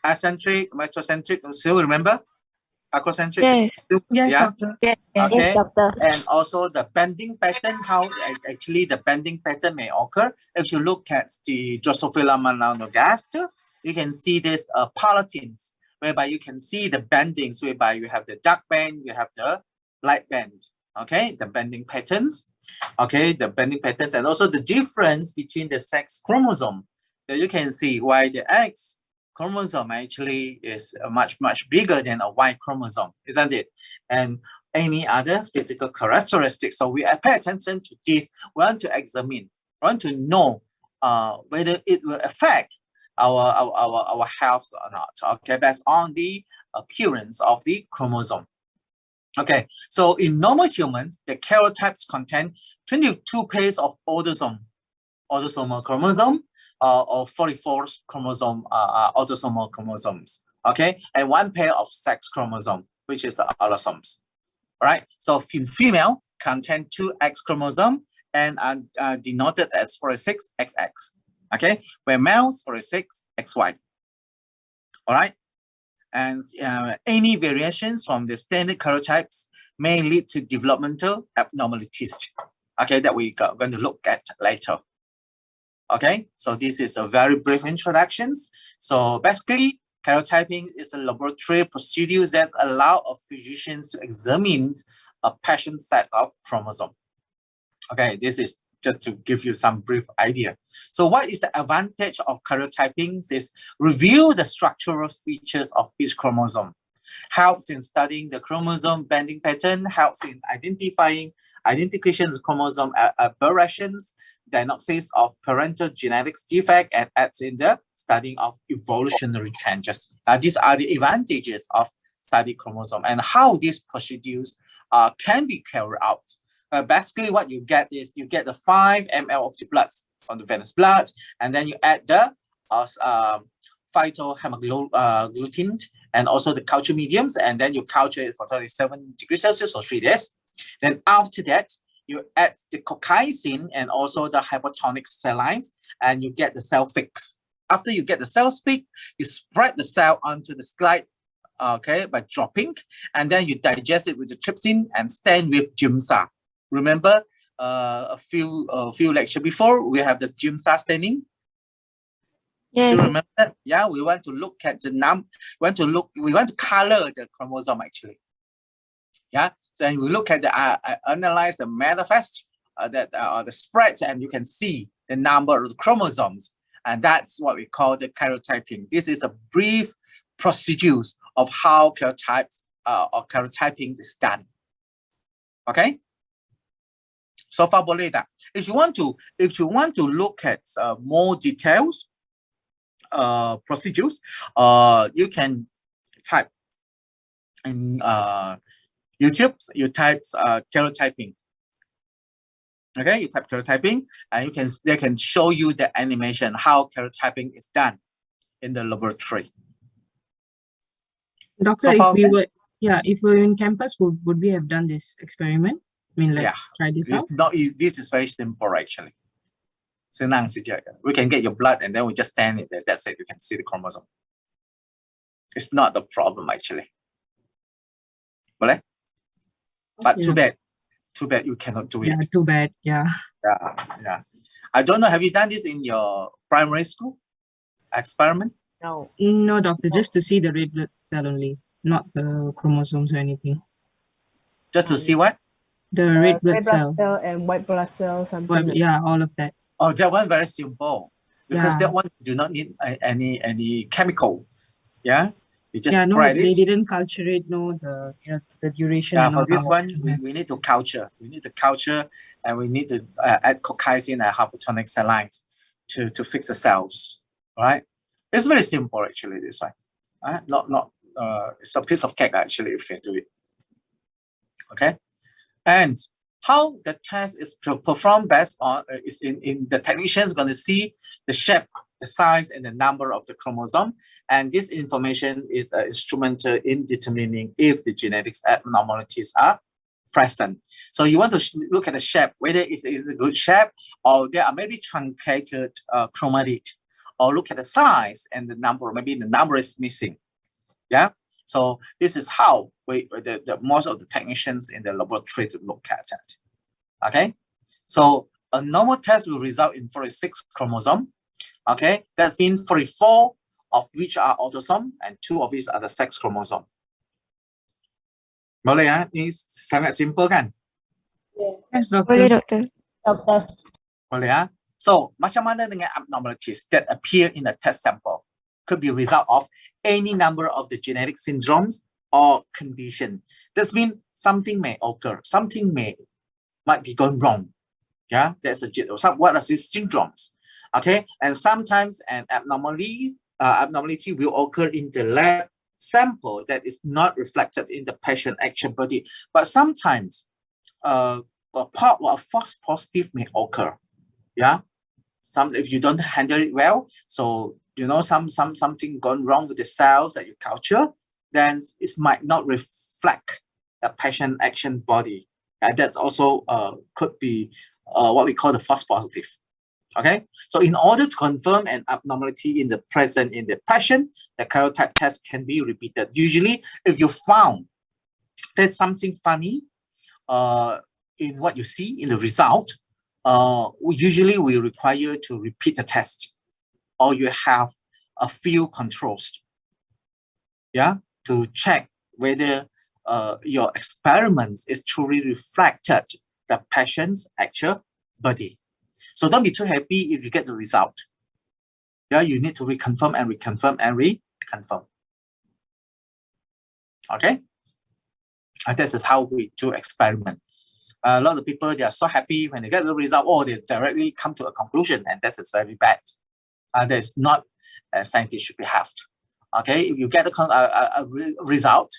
Eccentric, metrocentric, still remember? Acrocentric? Yes. Still, Yes, yeah? doctor. Okay. Yes, doctor. And also the bending pattern, how actually the bending pattern may occur. If you look at the Drosophila melanogaster, you can see this palatines, whereby you can see the bendings, whereby you have the dark band, you have the light band. Okay, the bending patterns. Okay, the bending patterns, and also the difference between the sex chromosome. So you can see why the X chromosome actually is much bigger than a Y chromosome, isn't it? And any other physical characteristics. So we pay attention to this. We want to examine, want to know whether it will affect our health or not. Okay, based on the appearance of the chromosome. Okay, so in normal humans, the karyotypes contain 22 pairs of autosomal chromosome or 44 chromosome autosomal chromosomes. Okay, and 1 pair of sex chromosome, which is the allosomes. All right, so female contain 2 X chromosome and are denoted as 46 XX. Okay, where males 46 XY. All right. And any variations from the standard karyotypes may lead to developmental abnormalities. Okay, that we're going to look at later. Okay, so this is a very brief introduction. So basically, karyotyping is a laboratory procedure that allow physicians to examine a patient set of chromosomes. Okay, this is just to give you some brief idea. So what is the advantage of karyotyping? Is review the structural features of each chromosome, helps in studying the chromosome bending pattern, helps in identifying identifications of chromosome aberrations, diagnosis of parental genetics defect, and adds in the studying of evolutionary changes. Now, these are the advantages of study chromosome and how these procedures can be carried out. Basically, what you get is you get the 5 ml of the blood on the venous blood, and then you add the phytohemagglutinin and also the culture mediums, and then you culture it for 37 degrees Celsius for 3 days. Then after that, you add the cocaisin and also the hypertonic cell lines, and you get the cell fix. After you get the cell fix, you spread the cell onto the slide, okay, by dropping, and then you digest it with the trypsin and stand with GIMSA. Remember a few lectures before, we have the GIMSA staining. Yes. You remember that? Yeah, we want to look at the we want to color the chromosome actually. Yeah, so we look at the analyze the manifest the spreads, and you can see the number of the chromosomes, and that's what we call the karyotyping. This is a brief procedures of how karyotypes or karyotyping is done. Okay. So far, boleh tak? If you want to look at more details, procedures, you can type in YouTube. You type karyotyping. Okay, you type karyotyping, and they can show you the animation how karyotyping is done in the laboratory. Doctor, if we were in campus, would we have done this experiment? I mean, like, try this out? This is very simple, actually. Senang saja. We can get your blood and then we just stand it there. That's it. You can see the chromosome. It's not the problem, actually. Boleh? But too bad. Too bad you cannot do it. Yeah, too bad. Yeah. Yeah. I don't know. Have you done this in your primary school experiment? No. No, doctor. Just to see the red blood cell only, not the chromosomes or anything. Just to see what? The red blood cell and white blood cell, something. Yeah, all of that. Oh, that one very simple because that one do not need any chemical. Yeah, you just spread it. They didn't culture it. No, the duration. Yeah, for this one, we need to culture. We need to culture, and we need to add cocaisin and hypertonic cell lines to fix the cells. Right? It's very simple actually. This one, it's a piece of cake actually if you can do it. Okay. And how the test is performed based on is in the technicians going to see the shape, the size, and the number of the chromosome, and this information is instrumental in determining if the genetics abnormalities are present. So you want to look at the shape, whether it's a good shape or there are maybe truncated chromatid, or look at the size and the number, maybe the number is missing. Yeah. So this is how the most of the technicians in the laboratory to look at it. Okay. So a normal test will result in 46 chromosome. Okay. That's means 44 of which are autosome and 2 of these are the sex chromosome. Boleh ya? Ini sangat simple kan? Yes, Boleh, doctor. Doktor. Boleh ya? So, macam mana dengan abnormalities that appear in the test sample? Could be a result of any number of the genetic syndromes or condition. This means something may occur, something might be going wrong. Yeah, that's what are these syndromes? Okay, and sometimes an abnormality will occur in the lab sample that is not reflected in the patient actual body, but sometimes a false positive may occur. Yeah, if you don't handle it well, so you know something gone wrong with the cells that you culture, then it might not reflect the patient action body, and that's also could be what we call the false positive. Okay, so in order to confirm an abnormality in the present in the patient, the karyotype test can be repeated. Usually, if you found there's something funny in what you see in the result, usually we require to repeat the test, or you have a few controls, yeah, to check whether your experiments is truly reflected the patient's actual body. So don't be too happy if you get the result. Yeah, you need to reconfirm and reconfirm and reconfirm. Okay, and this is how we do experiment. A lot of people, they are so happy when they get the result, or they directly come to a conclusion, and this is very bad. That's not a scientist should be have. Okay, if you get a result,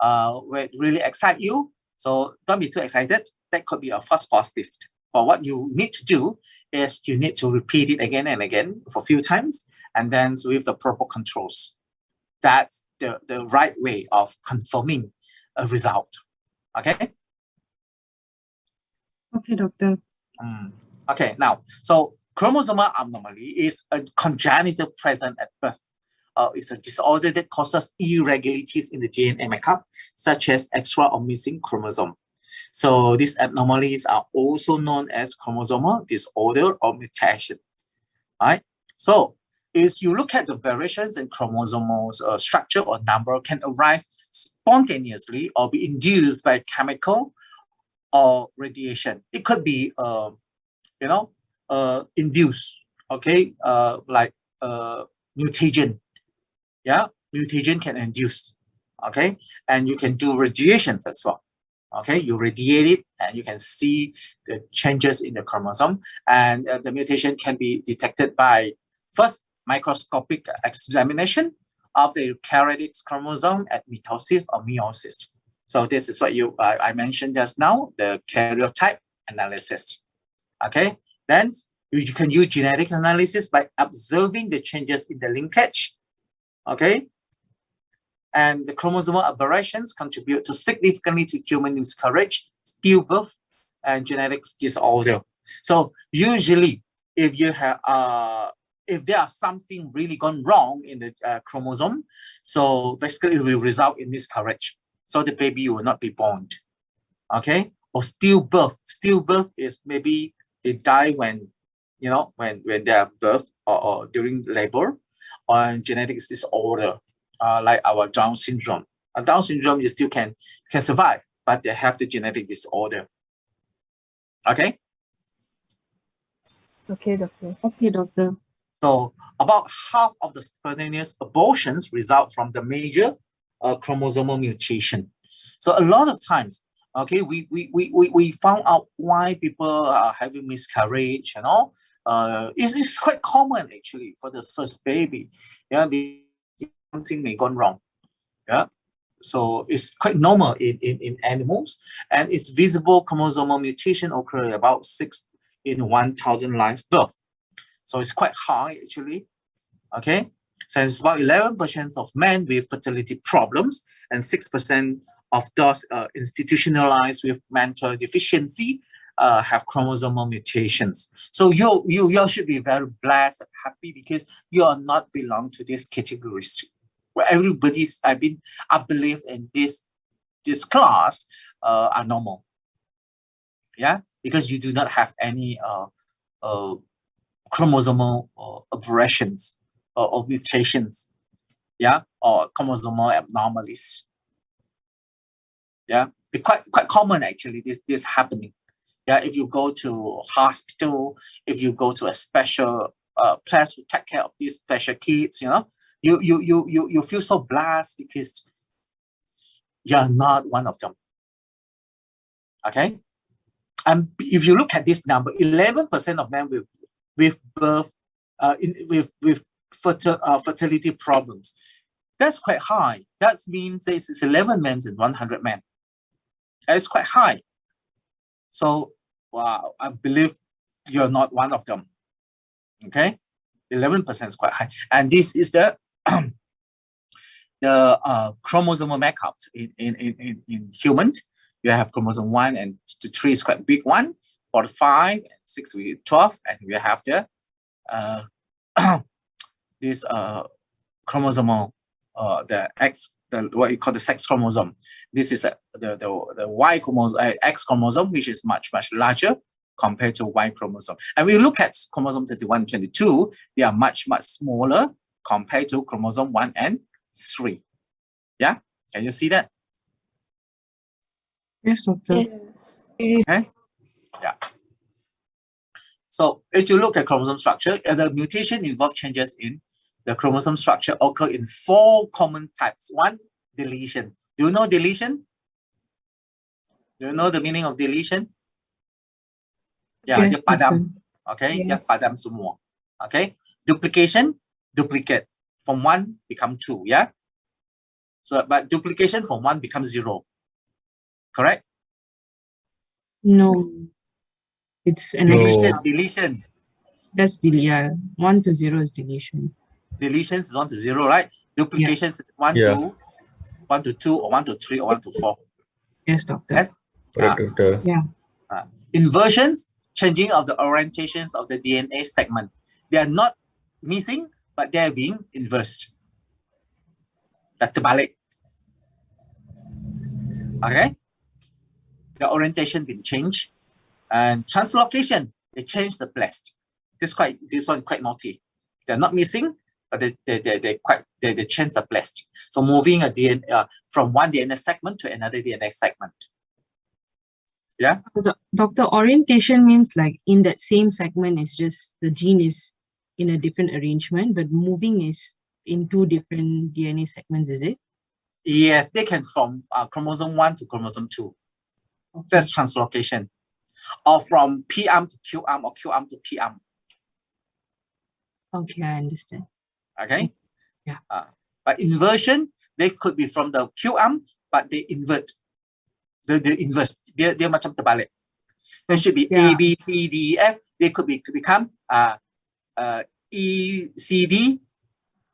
will really excite you, so don't be too excited. That could be a false positive. But what you need to do is you need to repeat it again and again for a few times, and then with the proper controls. That's the right way of confirming a result. Okay. Okay, doctor. Okay, now, so chromosomal abnormality is a congenital present at birth. It's a disorder that causes irregularities in the DNA makeup, such as extra or missing chromosome. So these abnormalities are also known as chromosomal disorder or mutation. Right? So if you look at the variations in chromosomal structure or number can arise spontaneously or be induced by chemical or radiation. It could be, induced, okay, like mutagen. Yeah, mutagen can induce, okay, and you can do radiations as well. Okay, you radiate it and you can see the changes in the chromosome, and the mutation can be detected by first microscopic examination of the eukaryotic chromosome at mitosis or meiosis. So this is what I mentioned just now, the karyotype analysis. Okay, then you can use genetic analysis by observing the changes in the linkage. Okay, and the chromosomal aberrations contribute to significantly to human miscarriage, stillbirth, and genetics disorder. So usually, if you have if there are something really gone wrong in the chromosome, so basically it will result in miscarriage. So the baby will not be born. Okay, or stillbirth. Stillbirth is maybe they die when when they are birth or during labor, or genetics disorder. Like our Down syndrome. Down syndrome, you still can survive, but they have the genetic disorder. Okay? Okay, doctor. Okay, doctor. So about half of the spontaneous abortions result from the major chromosomal mutation. So a lot of times, okay, we found out why people are having miscarriage and all. It's quite common actually for the first baby. Yeah, something may gone wrong. Yeah, so it's quite normal in animals, and its visible chromosomal mutation occur about 6 in 1,000 live birth. So it's quite high actually. Okay, so it's about 11% of men with fertility problems and 6% of those institutionalized with mental deficiency have chromosomal mutations. So you should be very blessed and happy because you are not belong to these categories. Where everybody's, I believe in this class are normal. Yeah, because you do not have any chromosomal aberrations or mutations. Yeah, or chromosomal abnormalities. Yeah, it's quite common actually. This happening. Yeah, if you go to hospital, if you go to a special place to take care of these special kids, you know, you feel so blessed because you're not one of them. Okay, and if you look at this number, 11% of men with birth with fertility problems. That's quite high. That means this is 11 men in 100 men. That's quite high. So, wow, I believe you're not one of them. Okay, 11% is quite high, and this is the chromosomal makeup in humans. You have chromosome 1 and 3 is quite big one. 45 and 6 with 12, and we have the this chromosomal the what you call the sex chromosome. This is the Y chromosome, X chromosome, which is much larger compared to Y chromosome. And we look at chromosome 31 and 22, they are much smaller compared to chromosome 1 and 3. Yeah, can you see that? Yes, doctor. Yes. Okay. Yeah. So if you look at chromosome structure, the mutation involved changes in the chromosome structure occur in 4 common types. 1, deletion. Do you know deletion? Do you know the meaning of deletion? Yeah, Yes, dia padam. doctor. Okay, dia Yes. padam semua. Okay, duplication, duplicate. From 1 become 2, yeah? So, but duplication from 1 becomes 0. Correct? No, it's an No. extra. Deletion. That's yeah. 1 to 0 is deletion. Deletion is 1 to 0, right? Duplication is 1 Yeah. to 1 to 2 or 1 to 3 or 1 to 4. Yes, doctor. Yes. Correct, doctor. Inversions, changing of the orientations of the DNA segment. They are not missing, but they are being inversed. Dah terbalik. Okay. The orientation been changed. And translocation, they change the blast. This one quite naughty. They're not missing, but they change the blast. So moving a DNA from one DNA segment to another DNA segment. Yeah. Doctor, orientation means like in that same segment is just the gene is in a different arrangement, but moving is in 2 different DNA segments, is it? Yes, they can from chromosome 1 to chromosome 2. Okay. That's translocation. Or from P arm to Q arm or Q arm to P arm. Okay, I understand. Okay. Yeah. But inversion, they could be from the Q arm, but they invert. They inverse. They're macam terbalik. There should be Yeah. A, B, C, D, E, F. They could become E, C, D,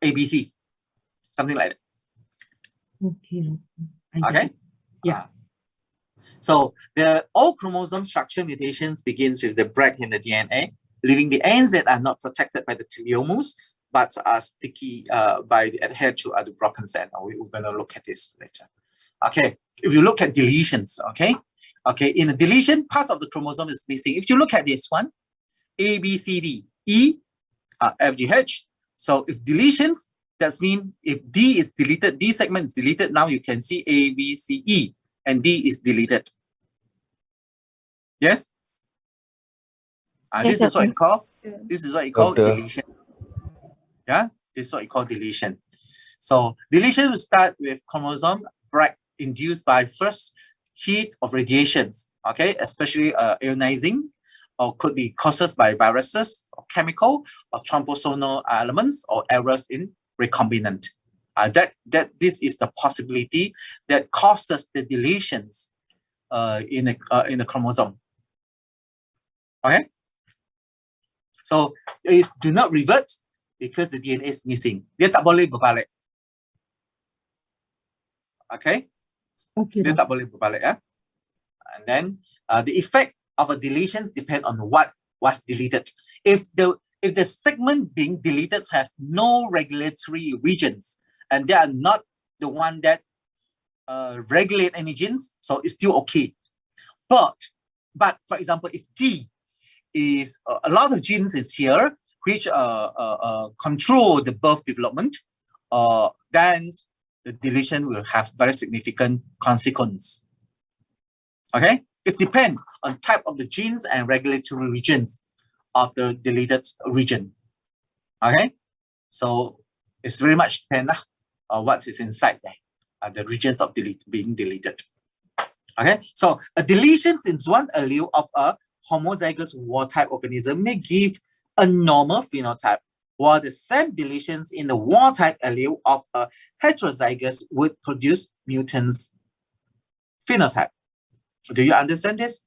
A, B, C. Something like that. Okay. I get Okay. it. Yeah. So the all chromosome structure mutations begins with the break in the DNA, leaving the ends that are not protected by the telomeres, but are sticky by the adhered to the broken end. We're going to look at this later. Okay, if you look at deletions, okay, in a deletion, parts of the chromosome is missing. If you look at this one, A, B, C, D, E, F, G, H. So if deletions, that means if D is deleted, D segment is deleted, now you can see A, B, C, E, and D is deleted. Yes? Yes, This is what you call, Yeah. this is what you call Doctor. deletion. Yeah, this is what you call deletion. So deletion will start with chromosome break induced by first heat of radiations, okay, especially ionizing, or could be caused by viruses or chemical or thrombosomal elements or errors in recombinant. This is the possibility that causes the deletions in a chromosome. Okay, so it do not revert because the DNA is missing. Dia tak boleh berbalik. Okay. Okay. Dia tak boleh berbalik, yeah? And then the effect of a deletions depend on what was deleted. If the segment being deleted has no regulatory regions and they are not the one that regulate any genes, so it's still okay. But for example, if D is a lot of genes is here which control the birth development, then the deletion will have very significant consequence. Okay, it depends on type of the genes and regulatory regions of the deleted region. Okay, so it's very much depend on what is inside there, the regions of being deleted. Okay, so a deletion in one allele of a homozygous war-type organism may give a normal phenotype, while the same deletions in the war-type allele of a heterozygous would produce mutants phenotype. Do you understand this?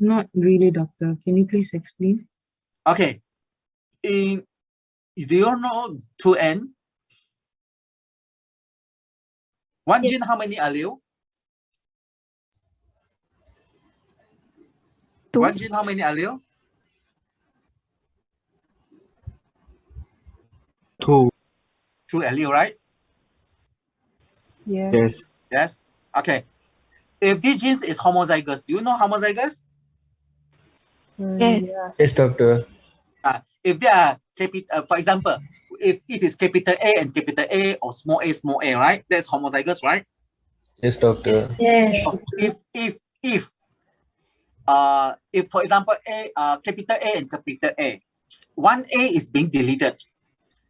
Not really, doctor. Can you please explain? Okay. Do you know 2N? One gene, how many allele? Two. One gene, how many allele? Two. Two allele, right? Yeah. Yes. Yes. Okay. If this gene is homozygous, do you know homozygous? Yes. Yeah. Yes, doctor. If they are for example, if it is capital A and capital A or small a, right? That's homozygous, right? Yes, doctor. Yes. So if for example capital A and capital A, one A is being deleted,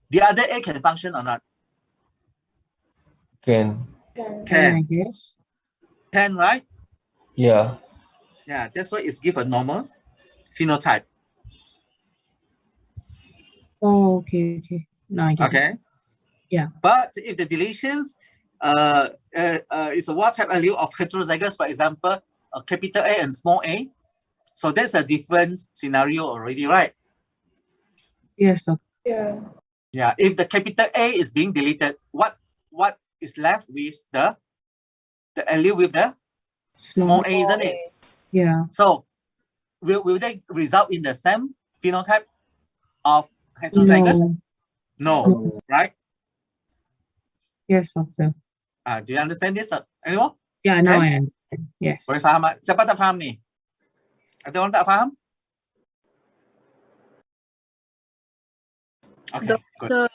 the other A can function or not? Can. Can, I guess. Can, right? Yeah. Yeah, that's why it's give a normal phenotype. Oh, okay, okay. Now I get it. Okay. Yeah. But if the deletions is a war-type allele of heterozygous, for example, capital A and small a, so that's a different scenario already, right? Yes, doctor. Yeah. Yeah. If the capital A is being deleted, what is left with the allele with the small a, isn't it? Yeah. So will they result in the same phenotype of heterozygous? No. No, right? Yes, doctor. Do you understand this? Anyone? Yeah, now Okay. I understand. Yes. Boleh faham tak? Siapa tak faham ni? Ada orang tak faham? Okay, good. So,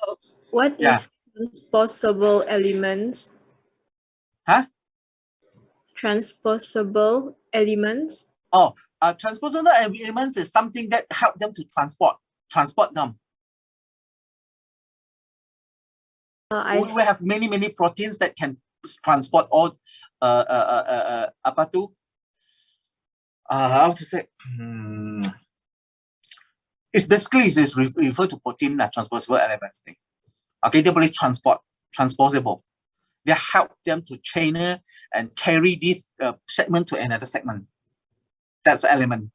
what Yeah. is transposable elements? Huh? Transposable elements? Transposable elements is something that help them to transport them. We have many proteins that can transport all apa tu? How to say? It's basically refer to protein transposable elements. Okay, they boleh transposable. They help them to chain and carry this segment to another segment. That's the element.